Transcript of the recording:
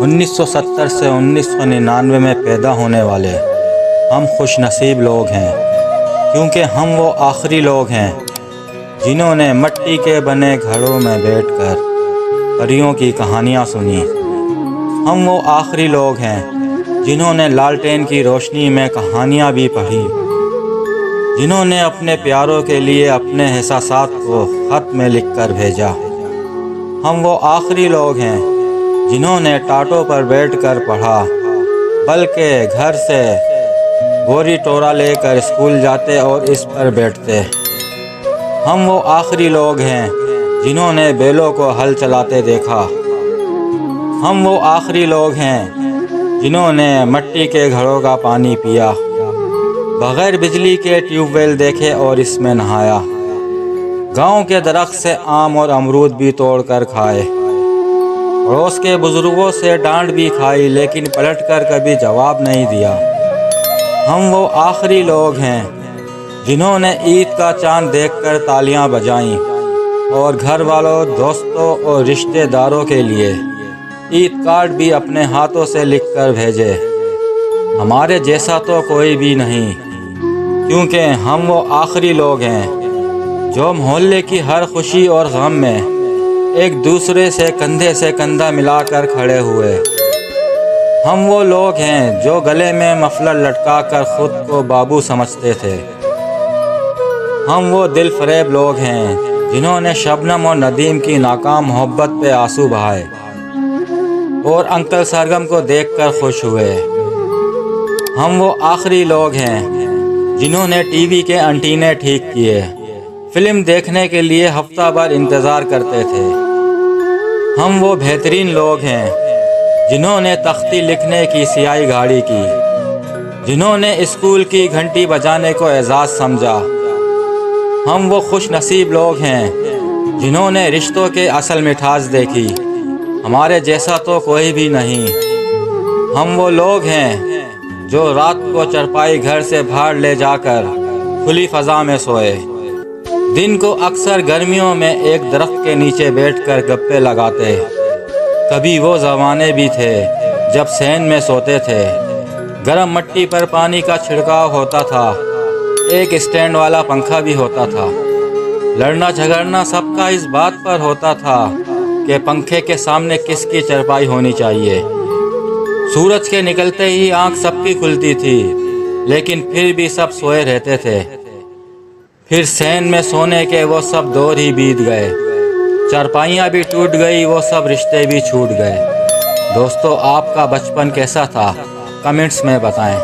1970 سے 1999 میں پیدا ہونے والے ہم خوش نصیب لوگ ہیں، کیونکہ ہم وہ آخری لوگ ہیں جنہوں نے مٹی کے بنے گھروں میں بیٹھ کر پریوں کی کہانیاں سنی۔ ہم وہ آخری لوگ ہیں جنہوں نے لالٹین کی روشنی میں کہانیاں بھی پڑھی، جنہوں نے اپنے پیاروں کے لیے اپنے احساسات کو خط میں لکھ کر بھیجا۔ ہم وہ آخری لوگ ہیں جنہوں نے ٹاٹوں پر بیٹھ کر پڑھا، بلکہ گھر سے بوری ٹورا لے کر اسکول جاتے اور اس پر بیٹھتے۔ ہم وہ آخری لوگ ہیں جنہوں نے بیلوں کو ہل چلاتے دیکھا۔ ہم وہ آخری لوگ ہیں جنہوں نے مٹی کے گھڑوں کا پانی پیا، بغیر بجلی کے ٹیوب ویل دیکھے اور اس میں نہایا، گاؤں کے درخت سے آم اور امرود بھی توڑ کر کھائے، پڑوس کے بزرگوں سے ڈانٹ بھی کھائی لیکن پلٹ کر کبھی جواب نہیں دیا۔ ہم وہ آخری لوگ ہیں جنہوں نے عید کا چاند دیکھ کر تالیاں بجائیں اور گھر والوں، دوستوں اور رشتہ داروں کے لیے عید کارڈ بھی اپنے ہاتھوں سے لکھ کر بھیجے۔ ہمارے جیسا تو کوئی بھی نہیں، کیونکہ ہم وہ آخری لوگ ہیں جو محلے کی ہر خوشی اور غم میں ایک دوسرے سے کندھے سے کندھا ملا کر کھڑے ہوئے۔ ہم وہ لوگ ہیں جو گلے میں مفلر لٹکا کر خود کو بابو سمجھتے تھے۔ ہم وہ دل فریب لوگ ہیں جنہوں نے شبنم اور ندیم کی ناکام محبت پہ آنسو بہائے اور انکل سرگم کو دیکھ کر خوش ہوئے۔ ہم وہ آخری لوگ ہیں جنہوں نے ٹی وی کے انٹینے ٹھیک کیے، فلم دیکھنے کے لیے ہفتہ بھر انتظار کرتے تھے۔ ہم وہ بہترین لوگ ہیں جنہوں نے تختی لکھنے کی سیاہی گاڑی کی، جنہوں نے اسکول کی گھنٹی بجانے کو اعزاز سمجھا۔ ہم وہ خوش نصیب لوگ ہیں جنہوں نے رشتوں کے اصل مٹھاس دیکھی۔ ہمارے جیسا تو کوئی بھی نہیں۔ ہم وہ لوگ ہیں جو رات کو چرپائی گھر سے باہر لے جا کر کھلی فضا میں سوئے، دن کو اکثر گرمیوں میں ایک درخت کے نیچے بیٹھ کر گپے لگاتے۔ کبھی وہ زمانے بھی تھے جب سین میں سوتے تھے، گرم مٹی پر پانی کا چھڑکاؤ ہوتا تھا، ایک اسٹینڈ والا پنکھا بھی ہوتا تھا۔ لڑنا جھگڑنا سب کا اس بات پر ہوتا تھا کہ پنکھے کے سامنے کس کی چرپائی ہونی چاہیے۔ سورج کے نکلتے ہی آنکھ سب کی کھلتی تھی، لیکن پھر بھی سب سوئے رہتے تھے۔ پھر سین میں سونے کے وہ سب دور ہی بیت گئے، چرپائیاں بھی ٹوٹ گئی، وہ سب رشتے بھی چھوٹ گئے۔ دوستو، آپ کا بچپن کیسا تھا؟ کمنٹس میں بتائیں۔